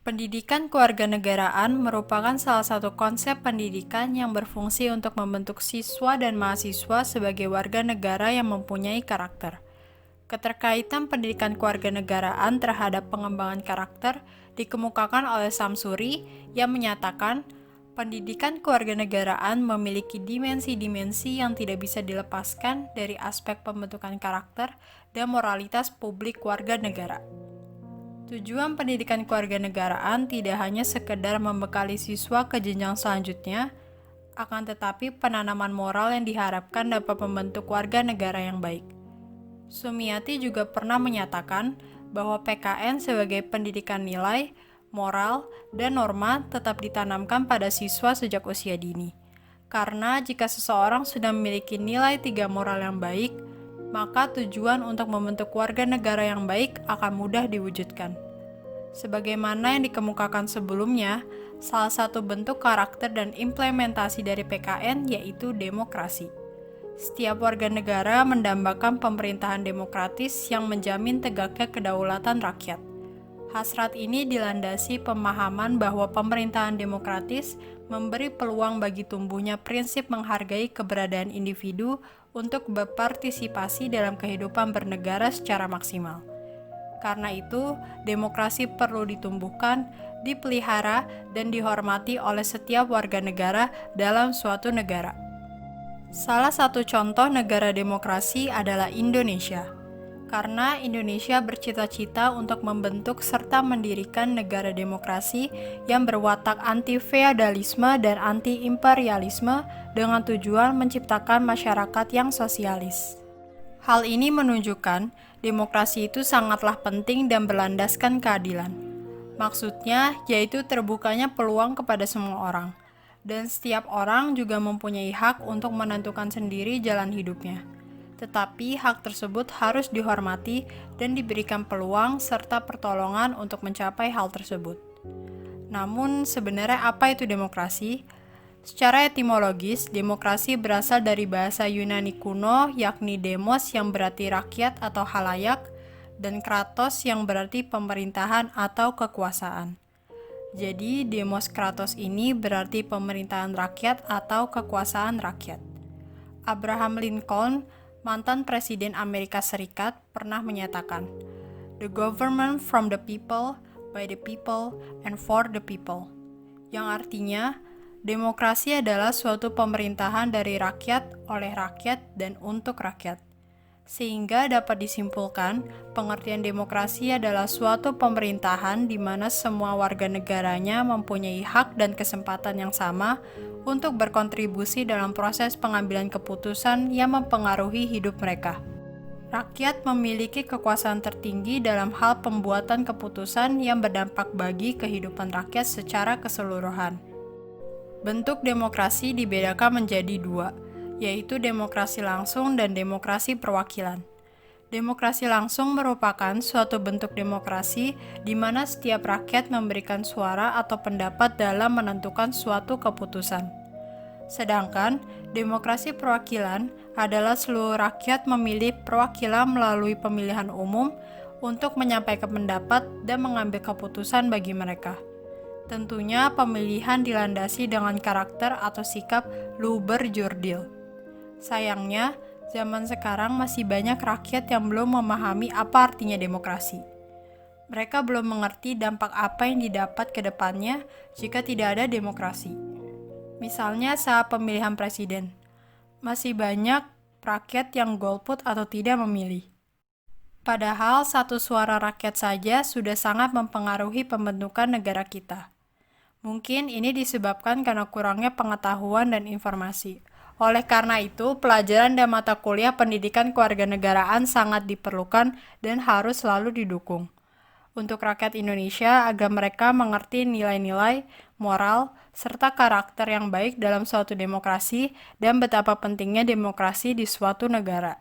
Pendidikan kewarganegaraan merupakan salah satu konsep pendidikan yang berfungsi untuk membentuk siswa dan mahasiswa sebagai warga negara yang mempunyai karakter. Keterkaitan pendidikan kewarganegaraan terhadap pengembangan karakter dikemukakan oleh Samsuri yang menyatakan pendidikan kewarganegaraan memiliki dimensi-dimensi yang tidak bisa dilepaskan dari aspek pembentukan karakter dan moralitas publik warga negara. Tujuan pendidikan kewarganegaraan tidak hanya sekedar membekali siswa ke jenjang selanjutnya, akan tetapi penanaman moral yang diharapkan dapat membentuk warga negara yang baik. Sumiati juga pernah menyatakan bahwa PKN sebagai pendidikan nilai, moral, dan norma tetap ditanamkan pada siswa sejak usia dini. Karena jika seseorang sudah memiliki nilai 3 moral yang baik, maka tujuan untuk membentuk warga negara yang baik akan mudah diwujudkan. Sebagaimana yang dikemukakan sebelumnya, salah satu bentuk karakter dan implementasi dari PKN yaitu demokrasi. Setiap warga negara mendambakan pemerintahan demokratis yang menjamin tegaknya kedaulatan rakyat. Hasrat ini dilandasi pemahaman bahwa pemerintahan demokratis memberi peluang bagi tumbuhnya prinsip menghargai keberadaan individu untuk berpartisipasi dalam kehidupan bernegara secara maksimal. Karena itu, demokrasi perlu ditumbuhkan, dipelihara, dan dihormati oleh setiap warga negara dalam suatu negara. Salah satu contoh negara demokrasi adalah Indonesia. Karena Indonesia bercita-cita untuk membentuk serta mendirikan negara demokrasi yang berwatak anti-feodalisme dan anti-imperialisme dengan tujuan menciptakan masyarakat yang sosialis. Hal ini menunjukkan demokrasi itu sangatlah penting dan berlandaskan keadilan. Maksudnya, yaitu terbukanya peluang kepada semua orang, dan setiap orang juga mempunyai hak untuk menentukan sendiri jalan hidupnya. Tetapi hak tersebut harus dihormati dan diberikan peluang serta pertolongan untuk mencapai hal tersebut. Namun, sebenarnya apa itu demokrasi? Secara etimologis, demokrasi berasal dari bahasa Yunani kuno, yakni demos yang berarti rakyat atau halayak, dan kratos yang berarti pemerintahan atau kekuasaan. Jadi, demos kratos ini berarti pemerintahan rakyat atau kekuasaan rakyat. Abraham Lincoln, mantan Presiden Amerika Serikat, pernah menyatakan, "The government from the people, by the people, and for the people." Yang artinya, demokrasi adalah suatu pemerintahan dari rakyat, oleh rakyat, dan untuk rakyat. Sehingga dapat disimpulkan, pengertian demokrasi adalah suatu pemerintahan di mana semua warga negaranya mempunyai hak dan kesempatan yang sama untuk berkontribusi dalam proses pengambilan keputusan yang mempengaruhi hidup mereka. Rakyat memiliki kekuasaan tertinggi dalam hal pembuatan keputusan yang berdampak bagi kehidupan rakyat secara keseluruhan. Bentuk demokrasi dibedakan menjadi dua, yaitu demokrasi langsung dan demokrasi perwakilan. Demokrasi langsung merupakan suatu bentuk demokrasi di mana setiap rakyat memberikan suara atau pendapat dalam menentukan suatu keputusan. Sedangkan demokrasi perwakilan adalah seluruh rakyat memilih perwakilan melalui pemilihan umum untuk menyampaikan pendapat dan mengambil keputusan bagi mereka. Tentunya pemilihan dilandasi dengan karakter atau sikap luber jurdil. Sayangnya, zaman sekarang masih banyak rakyat yang belum memahami apa artinya demokrasi. Mereka belum mengerti dampak apa yang didapat ke depannya jika tidak ada demokrasi. Misalnya saat pemilihan presiden, masih banyak rakyat yang golput atau tidak memilih. Padahal satu suara rakyat saja sudah sangat mempengaruhi pembentukan negara kita. Mungkin ini disebabkan karena kurangnya pengetahuan dan informasi. Oleh karena itu, pelajaran dan mata kuliah pendidikan kewarganegaraan sangat diperlukan dan harus selalu didukung. Untuk rakyat Indonesia agar mereka mengerti nilai-nilai, moral, serta karakter yang baik dalam suatu demokrasi dan betapa pentingnya demokrasi di suatu negara.